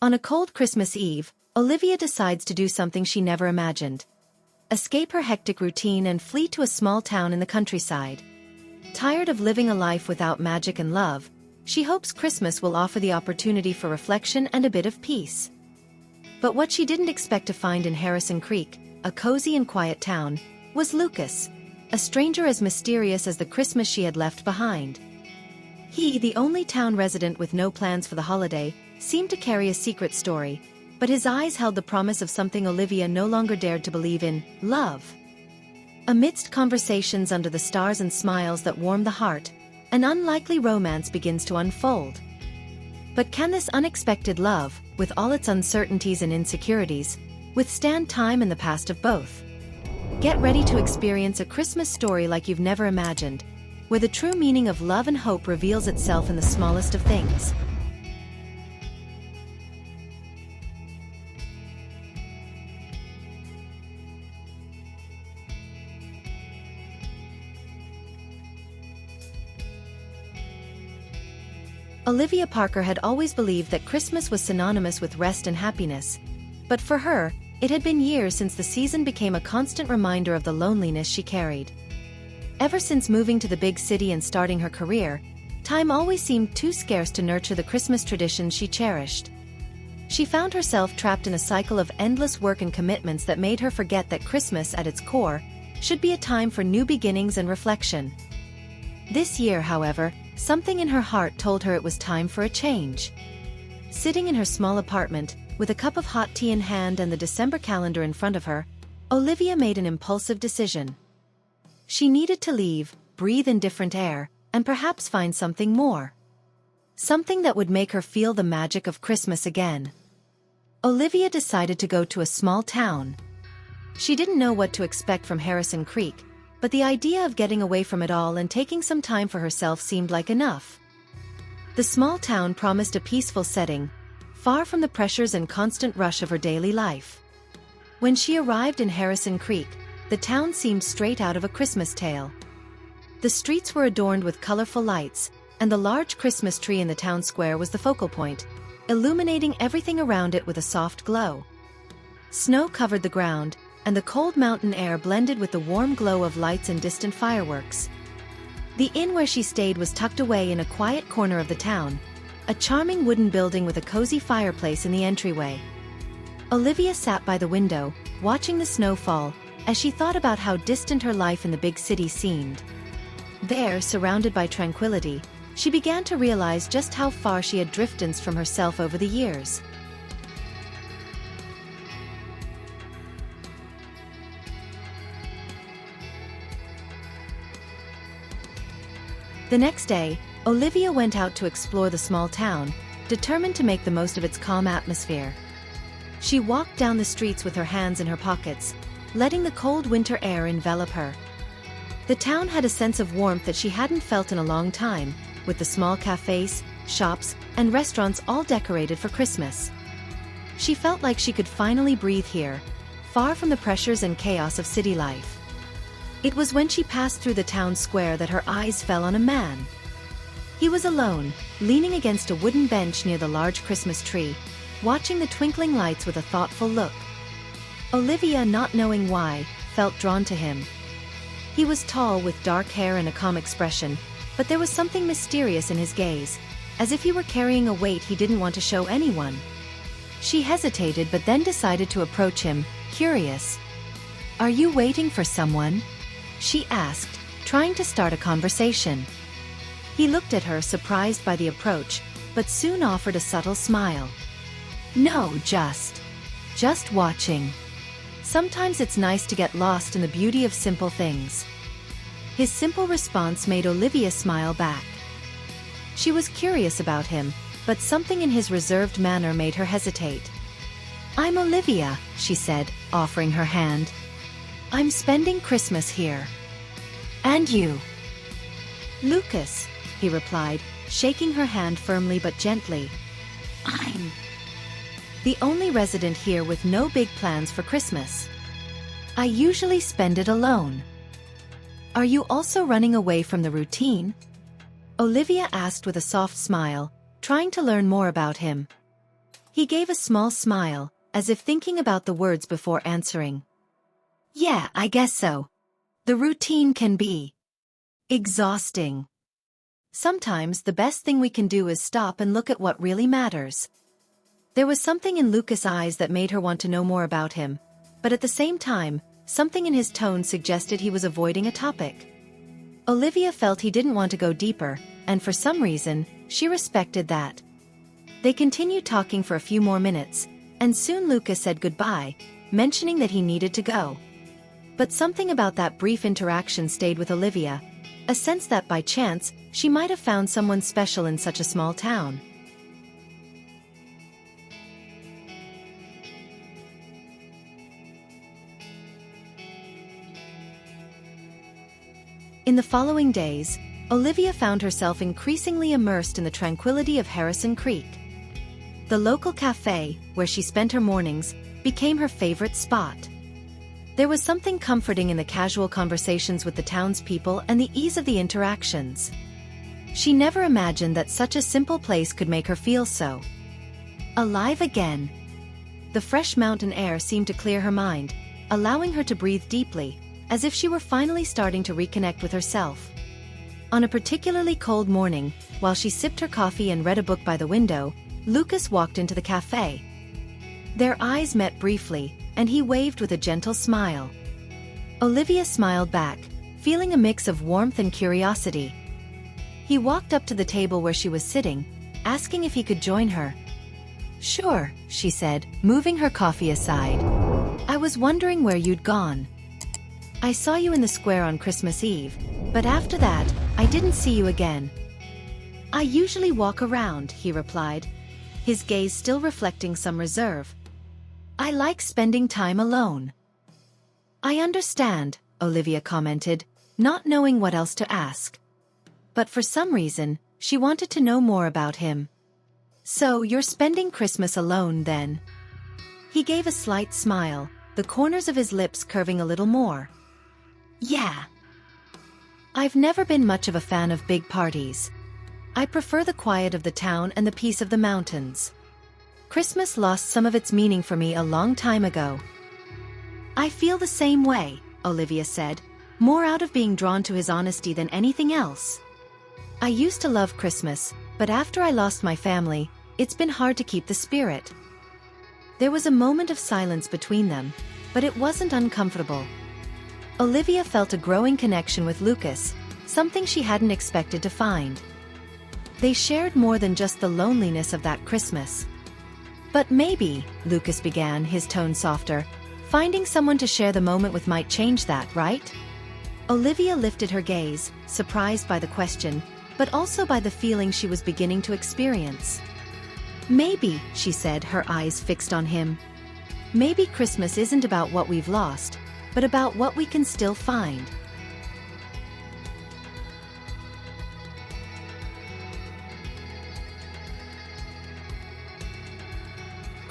On a cold Christmas Eve, Olivia decides to do something she never imagined. Escape her hectic routine and flee to a small town in the countryside. Tired of living a life without magic and love, she hopes Christmas will offer the opportunity for reflection and a bit of peace. But what she didn't expect to find in Harrison Creek, a cozy and quiet town, was Lucas, a stranger as mysterious as the Christmas she had left behind. He, the only town resident with no plans for the holiday, seemed to carry a secret story, but his eyes held the promise of something Olivia no longer dared to believe in: love. Amidst conversations under the stars and smiles that warm the heart, an unlikely romance begins to unfold. But can this unexpected love, with all its uncertainties and insecurities, withstand time and the past of both? Get ready to experience a Christmas story like you've never imagined, where the true meaning of love and hope reveals itself in the smallest of things. Olivia Parker had always believed that Christmas was synonymous with rest and happiness, but for her, it had been years since the season became a constant reminder of the loneliness she carried. Ever since moving to the big city and starting her career, time always seemed too scarce to nurture the Christmas traditions she cherished. She found herself trapped in a cycle of endless work and commitments that made her forget that Christmas, at its core, should be a time for new beginnings and reflection. This year, however, something in her heart told her it was time for a change. Sitting in her small apartment, with a cup of hot tea in hand and the December calendar in front of her, Olivia made an impulsive decision. She needed to leave, breathe in different air, and perhaps find something more. Something that would make her feel the magic of Christmas again. Olivia decided to go to a small town. She didn't know what to expect from Harrison Creek, but the idea of getting away from it all and taking some time for herself seemed like enough. The small town promised a peaceful setting, far from the pressures and constant rush of her daily life. When she arrived in Harrison Creek, the town seemed straight out of a Christmas tale. The streets were adorned with colorful lights, and the large Christmas tree in the town square was the focal point, illuminating everything around it with a soft glow. Snow covered the ground, and the cold mountain air blended with the warm glow of lights and distant fireworks. The inn where she stayed was tucked away in a quiet corner of the town, a charming wooden building with a cozy fireplace in the entryway. Olivia sat by the window, watching the snow fall, as she thought about how distant her life in the big city seemed. There, surrounded by tranquility, she began to realize just how far she had drifted from herself over the years. The next day, Olivia went out to explore the small town, determined to make the most of its calm atmosphere. She walked down the streets with her hands in her pockets, letting the cold winter air envelop her. The town had a sense of warmth that she hadn't felt in a long time, with the small cafes, shops, and restaurants all decorated for Christmas. She felt like she could finally breathe here, far from the pressures and chaos of city life. It was when she passed through the town square that her eyes fell on a man. He was alone, leaning against a wooden bench near the large Christmas tree, watching the twinkling lights with a thoughtful look. Olivia, not knowing why, felt drawn to him. He was tall with dark hair and a calm expression, but there was something mysterious in his gaze, as if he were carrying a weight he didn't want to show anyone. She hesitated but then decided to approach him, curious. "Are you waiting for someone?" she asked, trying to start a conversation. He looked at her, surprised by the approach, but soon offered a subtle smile. "No, just watching. Sometimes it's nice to get lost in the beauty of simple things." His simple response made Olivia smile back. She was curious about him, but something in his reserved manner made her hesitate. "I'm Olivia," she said, offering her hand. "I'm spending Christmas here." "And you?" "Lucas," he replied, shaking her hand firmly but gently. "I'm the only resident here with no big plans for Christmas. I usually spend it alone." "Are you also running away from the routine?" Olivia asked with a soft smile, trying to learn more about him. He gave a small smile, as if thinking about the words before answering. Yeah, I guess so. The routine can be exhausting. Sometimes the best thing we can do is stop and look at what really matters. There was something in Lucas' eyes that made her want to know more about him, but at the same time, something in his tone suggested he was avoiding a topic. Olivia felt he didn't want to go deeper, and for some reason, she respected that. They continued talking for a few more minutes, and soon Lucas said goodbye, mentioning that he needed to go. But something about that brief interaction stayed with Olivia, a sense that by chance, she might have found someone special in such a small town. In the following days, Olivia found herself increasingly immersed in the tranquility of Harrison Creek. The local cafe, where she spent her mornings, became her favorite spot. There was something comforting in the casual conversations with the townspeople and the ease of the interactions. She never imagined that such a simple place could make her feel so alive again. The fresh mountain air seemed to clear her mind, allowing her to breathe deeply, as if she were finally starting to reconnect with herself. On a particularly cold morning, while she sipped her coffee and read a book by the window, Lucas walked into the cafe. Their eyes met briefly, and he waved with a gentle smile. Olivia smiled back, feeling a mix of warmth and curiosity. He walked up to the table where she was sitting, asking if he could join her. Sure, she said, moving her coffee aside. I was wondering where you'd gone. I saw you in the square on Christmas Eve, but after that, I didn't see you again. I usually walk around, he replied, his gaze still reflecting some reserve. I like spending time alone. I understand, Olivia commented, not knowing what else to ask. But for some reason, she wanted to know more about him. So you're spending Christmas alone then? He gave a slight smile, the corners of his lips curving a little more. Yeah. I've never been much of a fan of big parties. I prefer the quiet of the town and the peace of the mountains. Christmas lost some of its meaning for me a long time ago. I feel the same way, Olivia said, more out of being drawn to his honesty than anything else. I used to love Christmas, but after I lost my family, it's been hard to keep the spirit. There was a moment of silence between them, but it wasn't uncomfortable. Olivia felt a growing connection with Lucas, something she hadn't expected to find. They shared more than just the loneliness of that Christmas. But maybe, Lucas began, his tone softer, finding someone to share the moment with might change that, right? Olivia lifted her gaze, surprised by the question, but also by the feeling she was beginning to experience. Maybe, she said, her eyes fixed on him. Maybe Christmas isn't about what we've lost, but about what we can still find.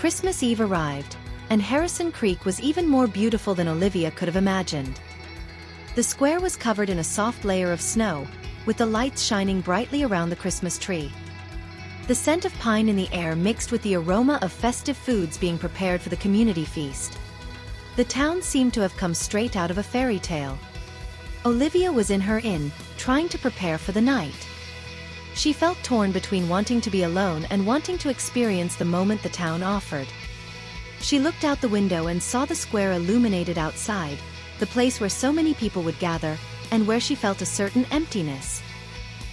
Christmas Eve arrived, and Harrison Creek was even more beautiful than Olivia could have imagined. The square was covered in a soft layer of snow, with the lights shining brightly around the Christmas tree. The scent of pine in the air mixed with the aroma of festive foods being prepared for the community feast. The town seemed to have come straight out of a fairy tale. Olivia was in her inn, trying to prepare for the night. She felt torn between wanting to be alone and wanting to experience the moment the town offered. She looked out the window and saw the square illuminated outside, the place where so many people would gather, and where she felt a certain emptiness.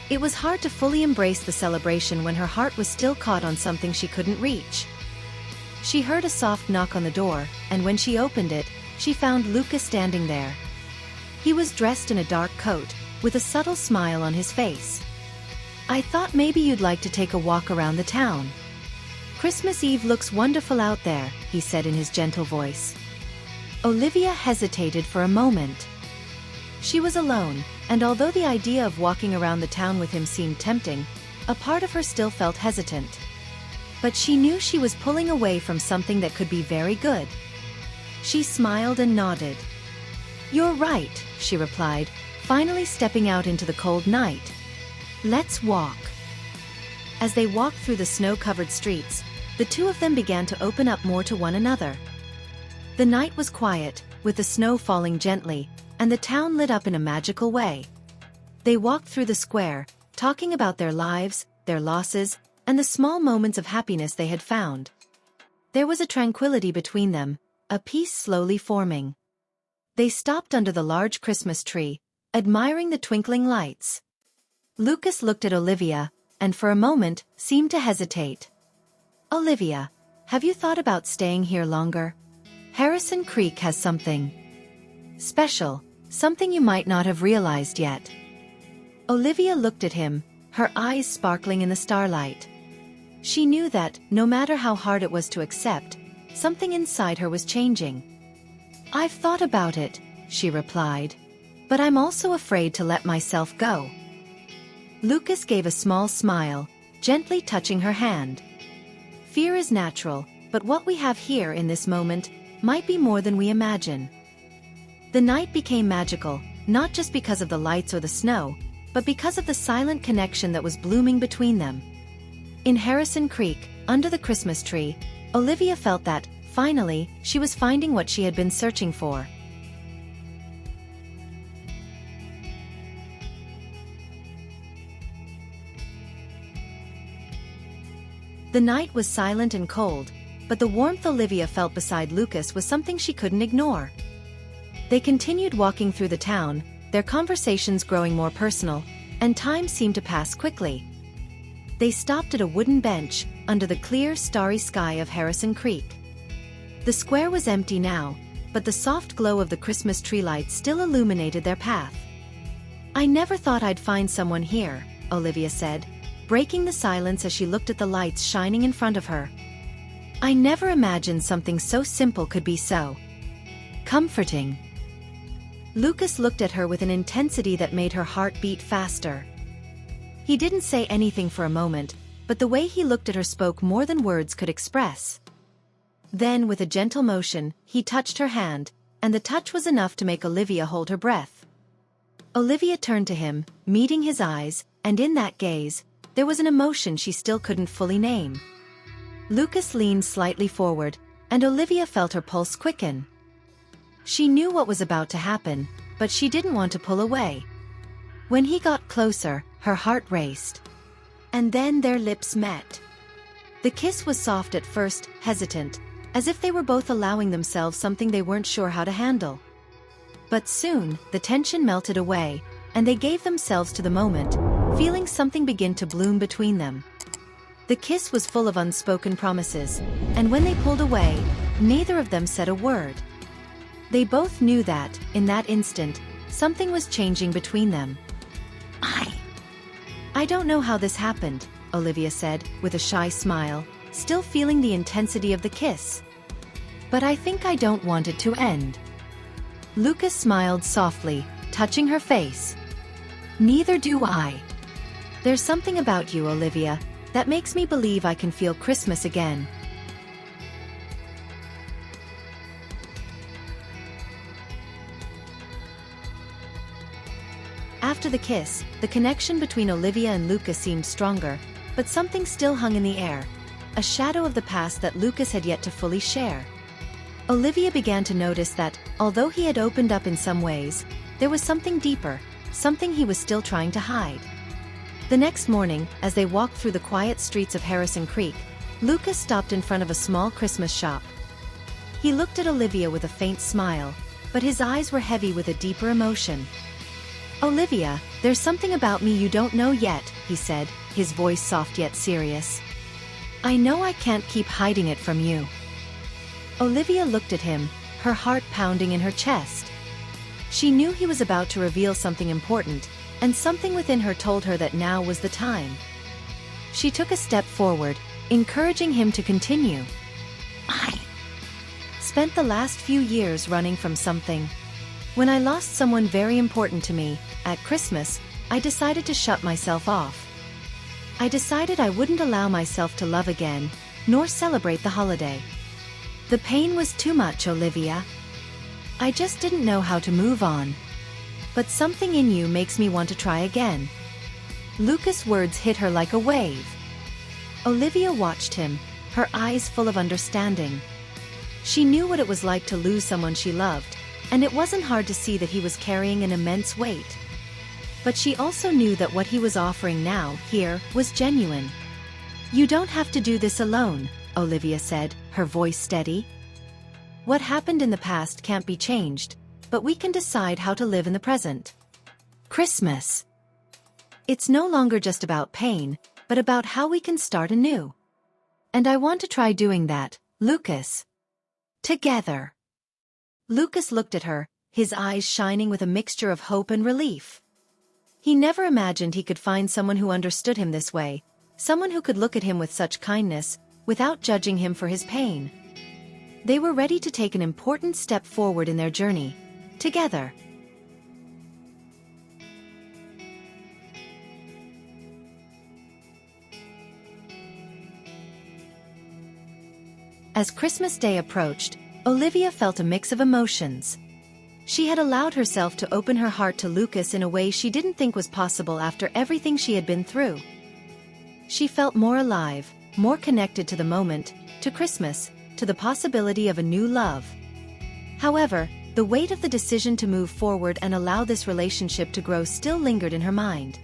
It was hard to fully embrace the celebration when her heart was still caught on something she couldn't reach. She heard a soft knock on the door, and when she opened it, she found Lucas standing there. He was dressed in a dark coat, with a subtle smile on his face. I thought maybe you'd like to take a walk around the town. Christmas Eve looks wonderful out there, he said in his gentle voice. Olivia hesitated for a moment. She was alone, and although the idea of walking around the town with him seemed tempting, a part of her still felt hesitant. But she knew she was pulling away from something that could be very good. She smiled and nodded. You're right, she replied, finally stepping out into the cold night. Let's walk. As they walked through the snow-covered streets, the two of them began to open up more to one another. The night was quiet, with the snow falling gently, and the town lit up in a magical way. They walked through the square, talking about their lives, their losses, and the small moments of happiness they had found. There was a tranquility between them, a peace slowly forming. They stopped under the large Christmas tree, admiring the twinkling lights. Lucas looked at Olivia, and for a moment, seemed to hesitate. "Olivia, have you thought about staying here longer? Harrison Creek has something special, something you might not have realized yet." Olivia looked at him, her eyes sparkling in the starlight. She knew that, no matter how hard it was to accept, something inside her was changing. "I've thought about it," she replied. "But I'm also afraid to let myself go." Lucas gave a small smile, gently touching her hand. "Fear is natural, but what we have here in this moment might be more than we imagine." The night became magical, not just because of the lights or the snow, but because of the silent connection that was blooming between them. In Harrison Creek, under the Christmas tree, Olivia felt that, finally, she was finding what she had been searching for. The night was silent and cold, but the warmth Olivia felt beside Lucas was something she couldn't ignore. They continued walking through the town, their conversations growing more personal, and time seemed to pass quickly. They stopped at a wooden bench, under the clear, starry sky of Harrison Creek. The square was empty now, but the soft glow of the Christmas tree lights still illuminated their path. "I never thought I'd find someone here," Olivia said, breaking the silence as she looked at the lights shining in front of her. "I never imagined something so simple could be so comforting." Lucas looked at her with an intensity that made her heart beat faster. He didn't say anything for a moment, but the way he looked at her spoke more than words could express. Then, with a gentle motion, he touched her hand, and the touch was enough to make Olivia hold her breath. Olivia turned to him, meeting his eyes, and in that gaze, there was an emotion she still couldn't fully name. Lucas leaned slightly forward, and Olivia felt her pulse quicken. She knew what was about to happen, but she didn't want to pull away. When he got closer, her heart raced. And then their lips met. The kiss was soft at first, hesitant, as if they were both allowing themselves something they weren't sure how to handle. But soon, the tension melted away, and they gave themselves to the moment, feeling something begin to bloom between them. The kiss was full of unspoken promises, and when they pulled away, neither of them said a word. They both knew that, in that instant, something was changing between them. I don't know how this happened," Olivia said, with a shy smile, still feeling the intensity of the kiss. "But I think I don't want it to end." Lucas smiled softly, touching her face. "Neither do I. There's something about you, Olivia, that makes me believe I can feel Christmas again." After the kiss, the connection between Olivia and Lucas seemed stronger, but something still hung in the air, a shadow of the past that Lucas had yet to fully share. Olivia began to notice that, although he had opened up in some ways, there was something deeper, something he was still trying to hide. The next morning, as they walked through the quiet streets of Harrison Creek, Lucas stopped in front of a small Christmas shop. He looked at Olivia with a faint smile, but his eyes were heavy with a deeper emotion. "Olivia, there's something about me you don't know yet," he said, his voice soft yet serious. "I know I can't keep hiding it from you." Olivia looked at him, her heart pounding in her chest. She knew he was about to reveal something important, and something within her told her that now was the time. She took a step forward, encouraging him to continue. "I spent the last few years running from something. When I lost someone very important to me, at Christmas, I decided to shut myself off. I decided I wouldn't allow myself to love again, nor celebrate the holiday. The pain was too much, Olivia. I just didn't know how to move on. But something in you makes me want to try again." Lucas' words hit her like a wave. Olivia watched him, her eyes full of understanding. She knew what it was like to lose someone she loved, and it wasn't hard to see that he was carrying an immense weight. But she also knew that what he was offering now, here, was genuine. "You don't have to do this alone," Olivia said, her voice steady. "What happened in the past can't be changed, but we can decide how to live in the present." Christmas. It's no longer just about pain, but about how we can start anew. And I want to try doing that, Lucas. Together. Lucas looked at her, his eyes shining with a mixture of hope and relief. He never imagined he could find someone who understood him this way, someone who could look at him with such kindness, without judging him for his pain. They were ready to take an important step forward in their journey, together. As Christmas Day approached, Olivia felt a mix of emotions. She had allowed herself to open her heart to Lucas in a way she didn't think was possible after everything she had been through. She felt more alive, more connected to the moment, to Christmas, to the possibility of a new love. However, the weight of the decision to move forward and allow this relationship to grow still lingered in her mind.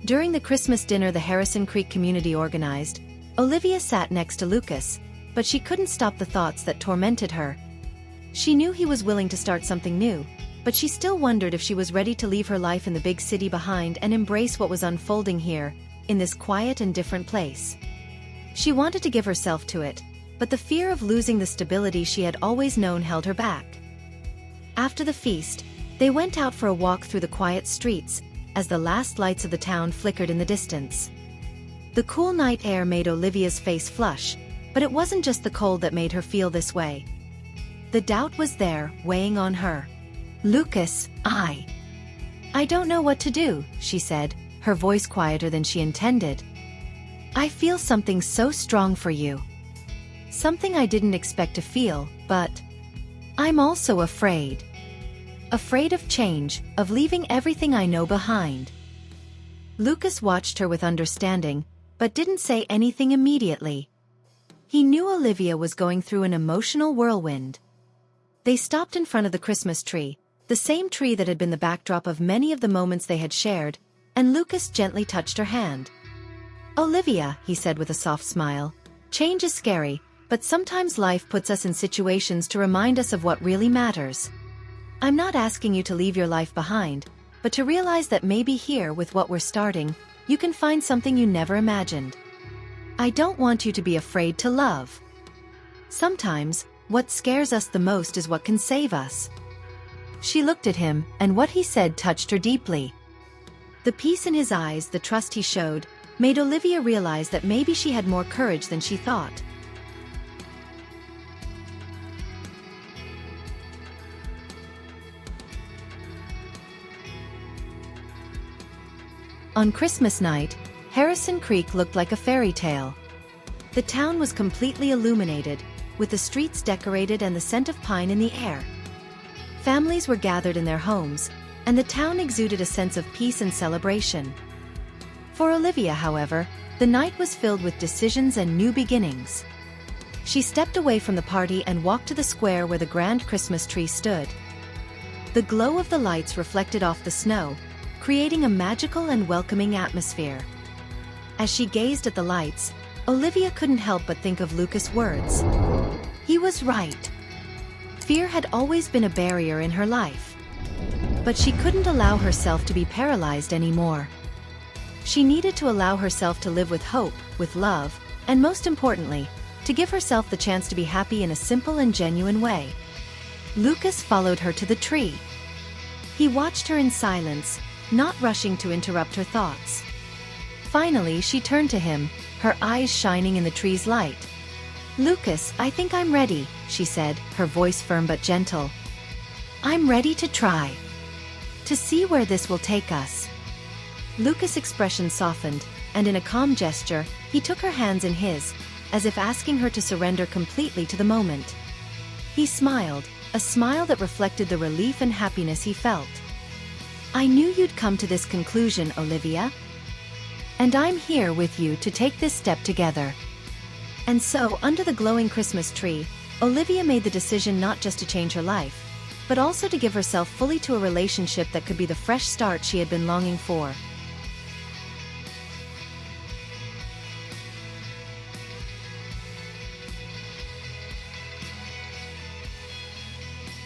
During the Christmas dinner the Harrison Creek community organized, Olivia sat next to Lucas, but she couldn't stop the thoughts that tormented her. She knew he was willing to start something new, but she still wondered if she was ready to leave her life in the big city behind and embrace what was unfolding here, in this quiet and different place. She wanted to give herself to it, but the fear of losing the stability she had always known held her back. After the feast, they went out for a walk through the quiet streets, as the last lights of the town flickered in the distance. The cool night air made Olivia's face flush, but it wasn't just the cold that made her feel this way. The doubt was there, weighing on her. "Lucas, I don't know what to do," she said, her voice quieter than she intended. "I feel something so strong for you. Something I didn't expect to feel, but I'm also afraid. Afraid of change, of leaving everything I know behind." Lucas watched her with understanding, but didn't say anything immediately. He knew Olivia was going through an emotional whirlwind. They stopped in front of the Christmas tree, the same tree that had been the backdrop of many of the moments they had shared, and Lucas gently touched her hand. "Olivia," he said with a soft smile, "change is scary, but sometimes life puts us in situations to remind us of what really matters. I'm not asking you to leave your life behind, but to realize that maybe here, with what we're starting, you can find something you never imagined. I don't want you to be afraid to love. Sometimes, what scares us the most is what can save us." She looked at him, and what he said touched her deeply. The peace in his eyes, the trust he showed, made Olivia realize that maybe she had more courage than she thought. On Christmas night, Harrison Creek looked like a fairy tale. The town was completely illuminated, with the streets decorated and the scent of pine in the air. Families were gathered in their homes, and the town exuded a sense of peace and celebration. For Olivia, however, the night was filled with decisions and new beginnings. She stepped away from the party and walked to the square where the grand Christmas tree stood. The glow of the lights reflected off the snow, creating a magical and welcoming atmosphere. As she gazed at the lights, Olivia couldn't help but think of Lucas' words. He was right. Fear had always been a barrier in her life. But she couldn't allow herself to be paralyzed anymore. She needed to allow herself to live with hope, with love, and most importantly, to give herself the chance to be happy in a simple and genuine way. Lucas followed her to the tree. He watched her in silence, not rushing to interrupt her thoughts. Finally, she turned to him, her eyes shining in the tree's light. "Lucas, I think I'm ready," she said, her voice firm but gentle. "I'm ready to try. To see where this will take us." Lucas' expression softened, and in a calm gesture, he took her hands in his, as if asking her to surrender completely to the moment. He smiled, a smile that reflected the relief and happiness he felt. "I knew you'd come to this conclusion, Olivia. And I'm here with you to take this step together." And so, under the glowing Christmas tree, Olivia made the decision not just to change her life, but also to give herself fully to a relationship that could be the fresh start she had been longing for.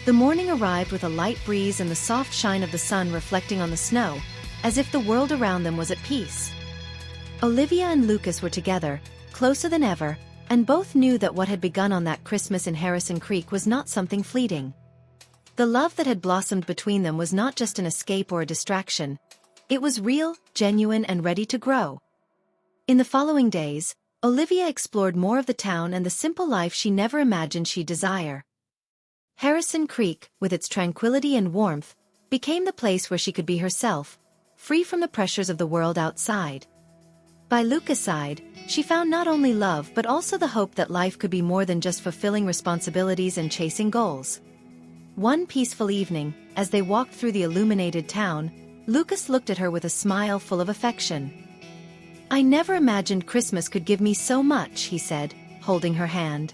The morning arrived with a light breeze and the soft shine of the sun reflecting on the snow, as if the world around them was at peace. Olivia and Lucas were together, closer than ever, and both knew that what had begun on that Christmas in Harrison Creek was not something fleeting. The love that had blossomed between them was not just an escape or a distraction. It was real, genuine, and ready to grow. In the following days, Olivia explored more of the town and the simple life she never imagined she'd desire. Harrison Creek, with its tranquility and warmth, became the place where she could be herself, free from the pressures of the world outside. By Lucas' side, she found not only love but also the hope that life could be more than just fulfilling responsibilities and chasing goals. One peaceful evening, as they walked through the illuminated town, Lucas looked at her with a smile full of affection. "I never imagined Christmas could give me so much," he said, holding her hand.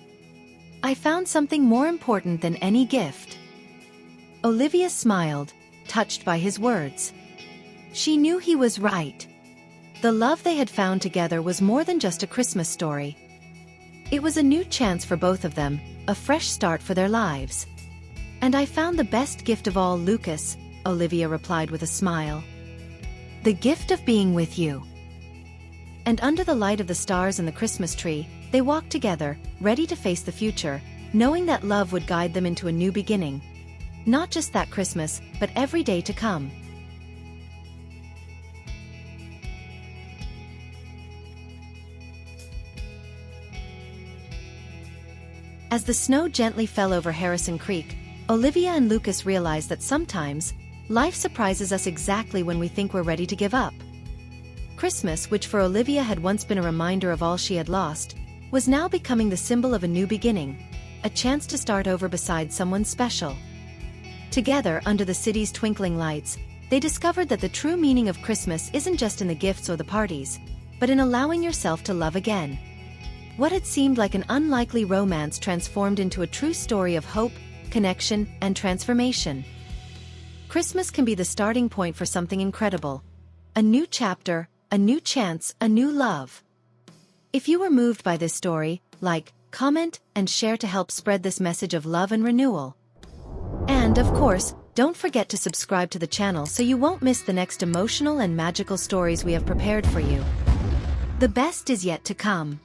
"I found something more important than any gift." Olivia smiled, touched by his words. She knew he was right. The love they had found together was more than just a Christmas story. It was a new chance for both of them, a fresh start for their lives. "And I found the best gift of all, Lucas," Olivia replied with a smile. "The gift of being with you." And under the light of the stars and the Christmas tree, they walked together, ready to face the future, knowing that love would guide them into a new beginning. Not just that Christmas, but every day to come. As the snow gently fell over Harrison Creek, Olivia and Lucas realized that sometimes, life surprises us exactly when we think we're ready to give up. Christmas, which for Olivia had once been a reminder of all she had lost, was now becoming the symbol of a new beginning, a chance to start over beside someone special. Together, under the city's twinkling lights, they discovered that the true meaning of Christmas isn't just in the gifts or the parties, but in allowing yourself to love again. What had seemed like an unlikely romance transformed into a true story of hope, connection, and transformation. Christmas can be the starting point for something incredible. A new chapter, a new chance, a new love. If you were moved by this story, like, comment, and share to help spread this message of love and renewal. And, of course, don't forget to subscribe to the channel so you won't miss the next emotional and magical stories we have prepared for you. The best is yet to come.